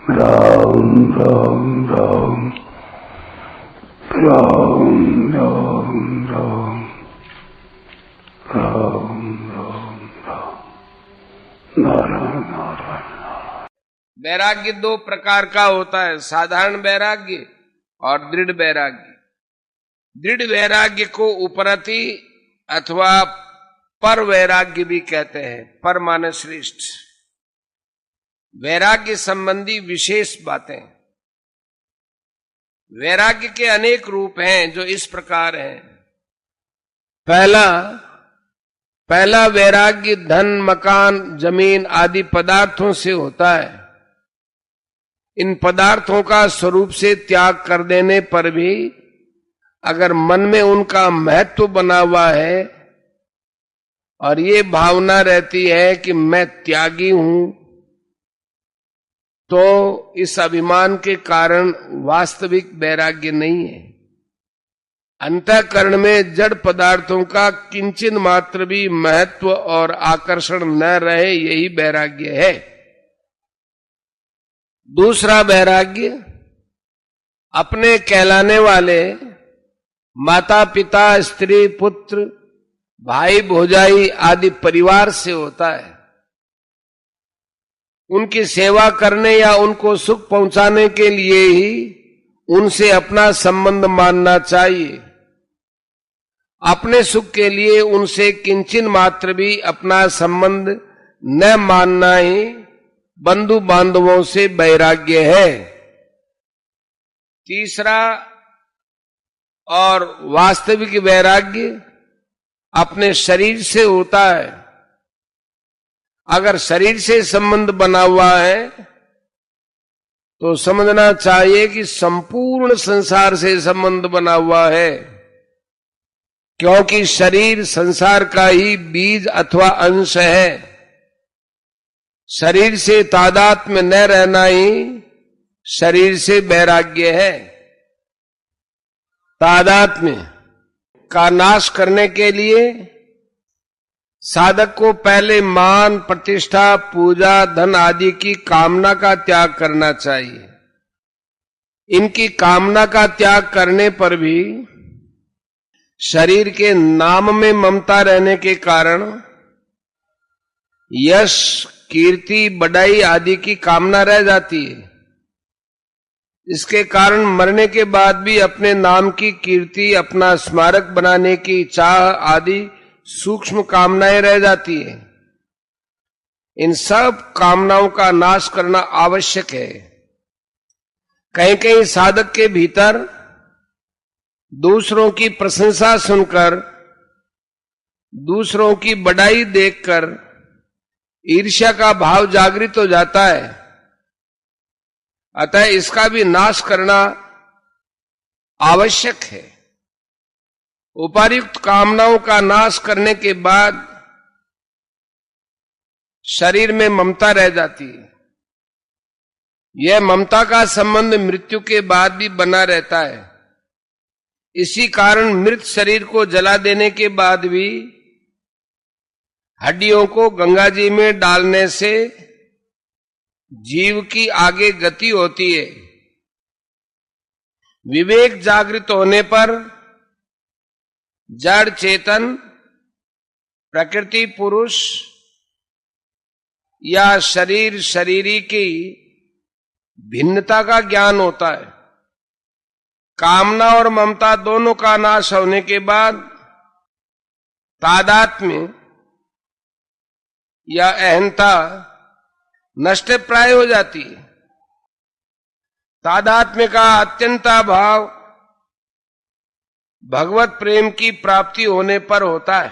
राम राम राम राम राम राम राम राम राम नारायण नारायण। वैराग्य दो प्रकार का होता है, साधारण वैराग्य और दृढ़ वैराग्य। दृढ़ वैराग्य को उपरति अथवा पर वैराग्य भी कहते हैं। पर माने श्रेष्ठ। वैराग्य संबंधी विशेष बातें। वैराग्य के अनेक रूप हैं जो इस प्रकार हैं। पहला वैराग्य धन, मकान, जमीन आदि पदार्थों से होता है। इन पदार्थों का स्वरूप से त्याग कर देने पर भी अगर मन में उनका महत्व बना हुआ है और ये भावना रहती है कि मैं त्यागी हूं, तो इस अभिमान के कारण वास्तविक वैराग्य नहीं है। अंतःकरण में जड़ पदार्थों का किंचित मात्र भी महत्व और आकर्षण न रहे, यही वैराग्य है। दूसरा वैराग्य अपने कहलाने वाले माता पिता, स्त्री, पुत्र, भाई, भौजाई आदि परिवार से होता है। उनकी सेवा करने या उनको सुख पहुंचाने के लिए ही उनसे अपना संबंध मानना चाहिए। अपने सुख के लिए उनसे किंचित मात्र भी अपना संबंध न मानना ही बंधु बांधवों से वैराग्य है। तीसरा और वास्तविक वैराग्य अपने शरीर से होता है। अगर शरीर से संबंध बना हुआ है तो समझना चाहिए कि संपूर्ण संसार से संबंध बना हुआ है, क्योंकि शरीर संसार का ही बीज अथवा अंश है। शरीर से तादात्म्य न रहना ही शरीर से वैराग्य है। तादात्म्य का नाश करने के लिए साधक को पहले मान, प्रतिष्ठा, पूजा, धन आदि की कामना का त्याग करना चाहिए। इनकी कामना का त्याग करने पर भी शरीर के नाम में ममता रहने के कारण यश, कीर्ति, बढ़ाई आदि की कामना रह जाती है। इसके कारण मरने के बाद भी अपने नाम की कीर्ति, अपना स्मारक बनाने की चाह आदि सूक्ष्म कामनाएं रह जाती है। इन सब कामनाओं का नाश करना आवश्यक है। कहीं कहीं साधक के भीतर दूसरों की प्रशंसा सुनकर, दूसरों की बढ़ाई देखकर ईर्ष्या का भाव जागृत हो जाता है। अतः इसका भी नाश करना आवश्यक है। उपर्युक्त कामनाओं का नाश करने के बाद शरीर में ममता रह जाती है। यह ममता का संबंध मृत्यु के बाद भी बना रहता है। इसी कारण मृत शरीर को जला देने के बाद भी हड्डियों को गंगा जी में डालने से जीव की आगे गति होती है। विवेक जागृत होने पर जड़ चेतन, प्रकृति पुरुष या शरीर शरीरी की भिन्नता का ज्ञान होता है। कामना और ममता दोनों का नाश होने के बाद तादात्म्य या अहंता नष्ट प्राय हो जाती है। तादात्म्य का अत्यंता भाव भगवत प्रेम की प्राप्ति होने पर होता है।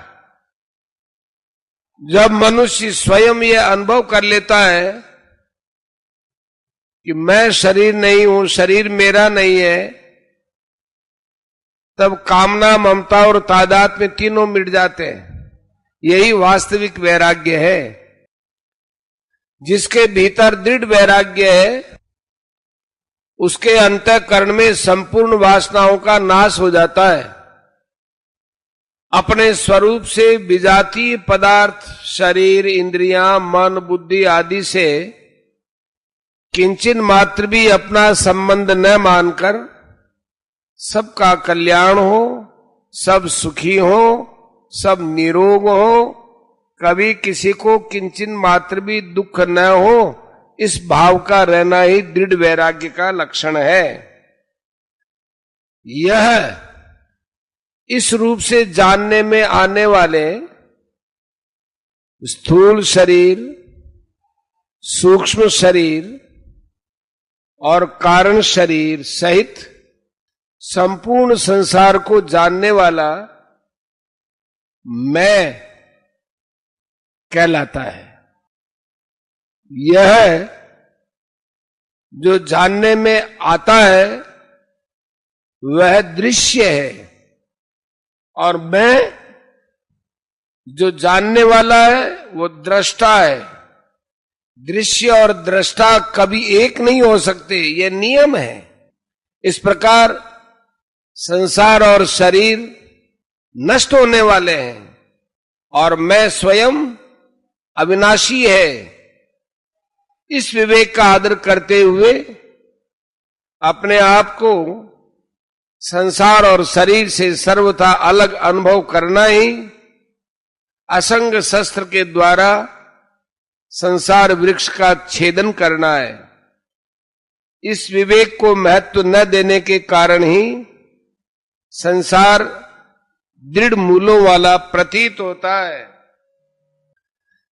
जब मनुष्य स्वयं यह अनुभव कर लेता है कि मैं शरीर नहीं हूं, शरीर मेरा नहीं है, तब कामना, ममता और तादात्म्य तीनों मिट जाते हैं। यही वास्तविक वैराग्य है। जिसके भीतर दृढ़ वैराग्य है उसके अंतःकरण में संपूर्ण वासनाओं का नाश हो जाता है। अपने स्वरूप से विजातीय पदार्थ, शरीर, इंद्रियां, मन, बुद्धि आदि से किंचिन मात्र भी अपना संबंध न मानकर सबका कल्याण हो, सब सुखी हो, सब निरोग हो, कभी किसी को किंचिन मात्र भी दुख न हो, इस भाव का रहना ही दृढ़ वैराग्य का लक्षण है। यह इस रूप से जानने में आने वाले स्थूल शरीर, सूक्ष्म शरीर और कारण शरीर सहित संपूर्ण संसार को जानने वाला मैं कहलाता है। यह जो जानने में आता है वह दृश्य है, और मैं जो जानने वाला है वो दृष्टा है। दृश्य और दृष्टा कभी एक नहीं हो सकते, ये नियम है। इस प्रकार संसार और शरीर नष्ट होने वाले हैं और मैं स्वयं अविनाशी है। इस विवेक का आदर करते हुए अपने आप को संसार और शरीर से सर्वथा अलग अनुभव करना ही असंग शस्त्र के द्वारा संसार वृक्ष का छेदन करना है। इस विवेक को महत्व न देने के कारण ही संसार दृढ़ मूलों वाला प्रतीत होता है।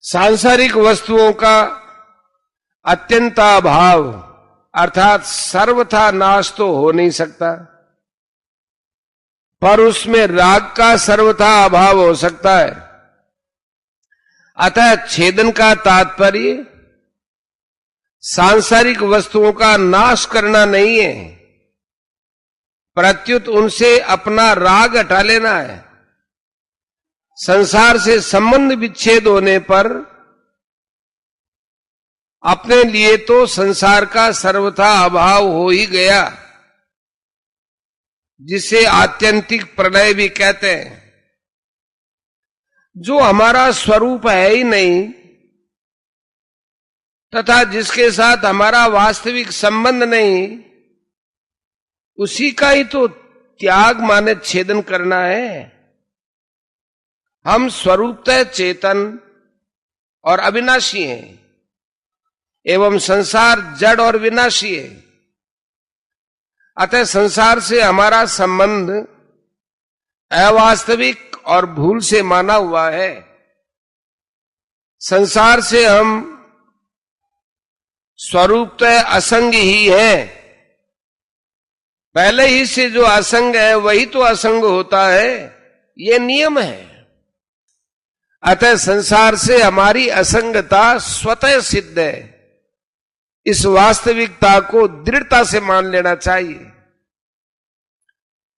सांसारिक वस्तुओं का अत्यंताभाव अर्थात सर्वथा नाश तो हो नहीं सकता, पर उसमें राग का सर्वथा अभाव हो सकता है। अतः छेदन का तात्पर्य सांसारिक वस्तुओं का नाश करना नहीं है, प्रत्युत उनसे अपना राग हटा लेना है। संसार से संबंध विच्छेद होने पर अपने लिए तो संसार का सर्वथा अभाव हो ही गया, जिसे आत्यंतिक प्रलय भी कहते हैं। जो हमारा स्वरूप है ही नहीं तथा जिसके साथ हमारा वास्तविक संबंध नहीं, उसी का ही तो त्याग माने छेदन करना है। हम स्वरूपतः चेतन और अविनाशी हैं एवं संसार जड़ और विनाशी है। अतः संसार से हमारा संबंध अवास्तविक और भूल से माना हुआ है। संसार से हम स्वरूपतः असंग ही है। पहले ही से जो असंग है वही तो असंग होता है, ये नियम है। अतः संसार से हमारी असंगता स्वतः सिद्ध है। इस वास्तविकता को दृढ़ता से मान लेना चाहिए।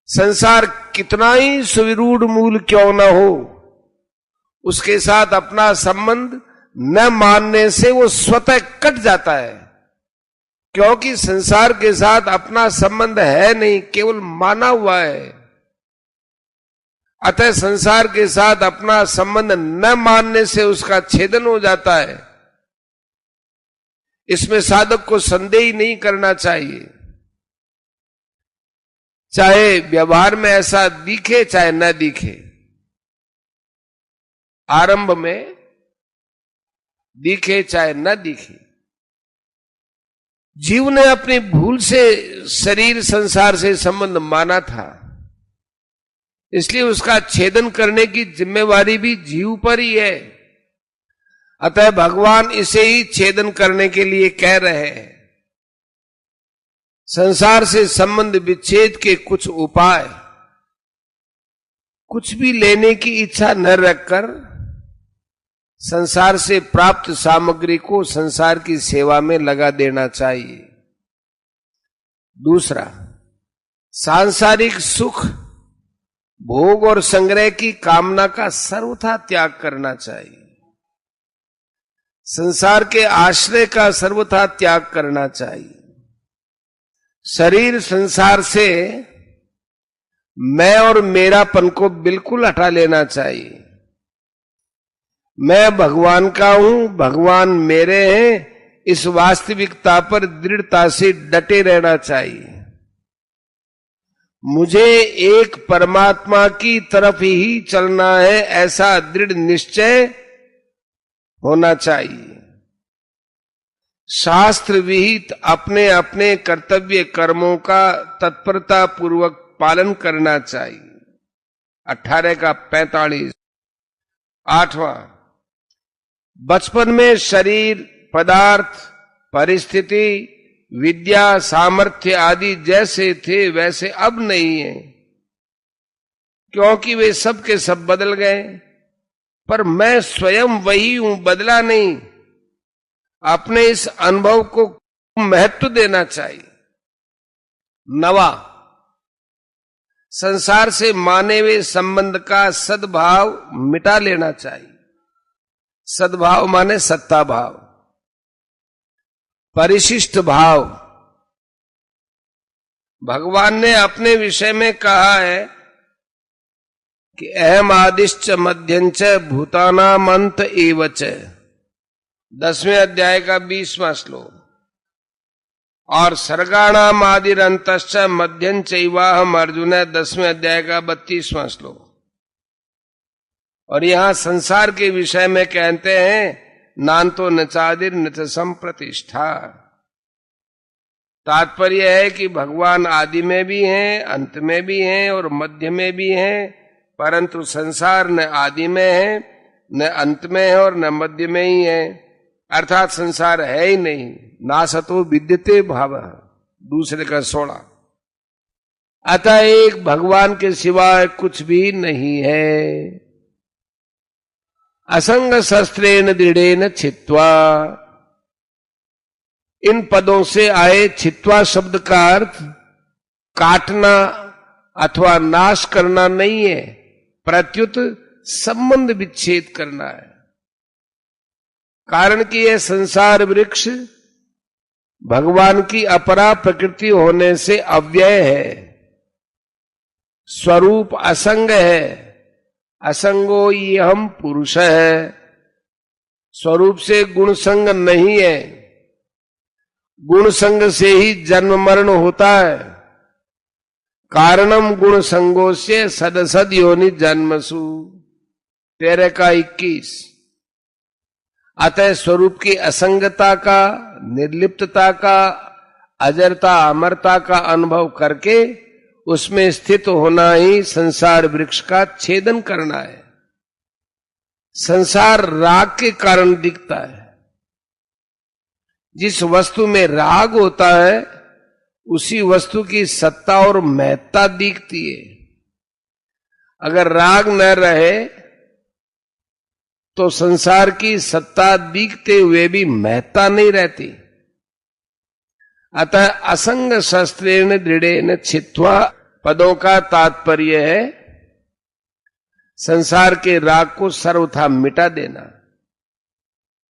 संसार कितना ही सुविरूढ़ मूल क्यों न हो, उसके साथ अपना संबंध न मानने से वो स्वतः कट जाता है, क्योंकि संसार के साथ अपना संबंध है नहीं, केवल माना हुआ है। अतः संसार के साथ अपना संबंध न मानने से उसका छेदन हो जाता है। इसमें साधक को संदेह ही नहीं करना चाहिए, चाहे व्यवहार में ऐसा दिखे चाहे न दिखे। आरंभ में दिखे चाहे न दिखे, जीव ने अपनी भूल से शरीर संसार से संबंध माना था, इसलिए उसका छेदन करने की जिम्मेवारी भी जीव पर ही है। अतः भगवान इसे ही छेदन करने के लिए कह रहे हैं। संसार से संबंध विच्छेद के कुछ उपाय, कुछ भी लेने की इच्छा न रखकर संसार से प्राप्त सामग्री को संसार की सेवा में लगा देना चाहिए। दूसरा, सांसारिक सुख, भोग और संग्रह की कामना का सर्वथा त्याग करना चाहिए। संसार के आश्रय का सर्वथा त्याग करना चाहिए। शरीर संसार से मैं और मेरापन को बिल्कुल हटा लेना चाहिए। मैं भगवान का हूं, भगवान मेरे हैं, इस वास्तविकता पर दृढ़ता से डटे रहना चाहिए। मुझे एक परमात्मा की तरफ ही चलना है, ऐसा दृढ़ निश्चय होना चाहिए। शास्त्र विहित अपने अपने कर्तव्य कर्मों का तत्परता पूर्वक पालन करना चाहिए। 18 का 45। 8वां, बचपन में शरीर, पदार्थ, परिस्थिति, विद्या, सामर्थ्य आदि जैसे थे वैसे अब नहीं है, क्योंकि वे सब के सब बदल गए। पर मैं स्वयं वही हूं, बदला नहीं। अपने इस अनुभव को महत्व देना चाहिए। 9वां, संसार से माने हुए संबंध का सद्भाव मिटा लेना चाहिए। सद्भाव माने सत्ता भाव, परिशिष्ट भाव। भगवान ने अपने विषय में कहा है कि अहम आदिश्च मध्यंच भूतानामंत एवच, 10वें अध्याय का 20वां श्लोक। और सर्गाणाम आदिरंतश्च मध्यं चैवाहम अर्जुन, 10वें अध्याय का 32वां श्लोक। और यहां संसार के विषय में कहते हैं नान्तो न चादिर न च संप्रतिष्ठा। तात्पर्य है कि भगवान आदि में भी हैं, अंत में भी हैं और मध्य में भी हैं, परंतु संसार न आदि में है, न अंत में है और न मध्य में ही है। अर्थात संसार है ही नहीं। नासतो विद्यते भाव, दूसरे का 16। अतः एक भगवान के सिवाय कुछ भी नहीं है। असंग शस्त्रेण दृढ़ेन छित्वा, इन पदों से आए छित्वा शब्द का अर्थ काटना अथवा नाश करना नहीं है, प्रत्युत संबंध विच्छेद करना है। कारण कि यह संसार वृक्ष भगवान की अपरा प्रकृति होने से अव्यय है, स्वरूप असंग है। असंगो यम पुरुष है, स्वरूप से गुण संग नहीं है। गुण संग से ही जन्म मरण होता है। कारणम गुण संगो से सदसद योनि जन्मसु, 13 का 21। अतः स्वरूप की असंगता का, निर्लिप्तता का, अजरता अमरता का अनुभव करके उसमें स्थित होना ही संसार वृक्ष का छेदन करना है। संसार राग के कारण दिखता है। जिस वस्तु में राग होता है उसी वस्तु की सत्ता और महत्ता दिखती है। अगर राग न रहे तो संसार की सत्ता दिखते हुए भी महत्ता नहीं रहती। अतः असंग शस्त्रेण दृढ़ेन छित्वा पदों का तात्पर्य है संसार के राग को सर्वथा मिटा देना।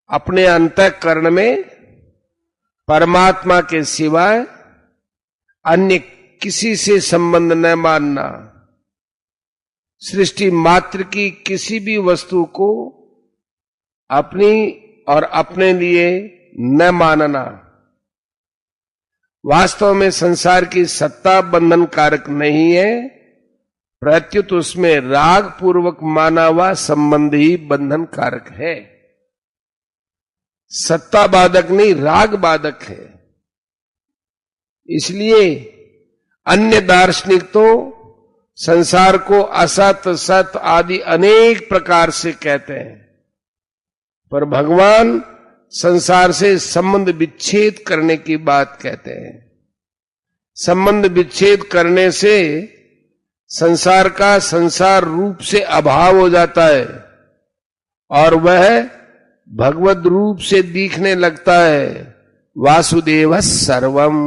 अपने अंतःकरण में परमात्मा के सिवाय अन्य किसी से संबंध न मानना। सृष्टि मात्र की किसी भी वस्तु को अपनी और अपने लिए न मानना। वास्तव में संसार की सत्ता बंधन कारक नहीं है, प्रत्युत उसमें राग पूर्वक माना हुआ संबंध ही बंधन कारक है। सत्ता बाधक नहीं, राग बाधक है। इसलिए अन्य दार्शनिक तो संसार को असत सत आदि अनेक प्रकार से कहते हैं, पर भगवान संसार से संबंध विच्छेद करने की बात कहते हैं। संबंध विच्छेद करने से संसार का संसार रूप से अभाव हो जाता है और वह भगवद रूप से दिखने लगता है। वासुदेव सर्वम।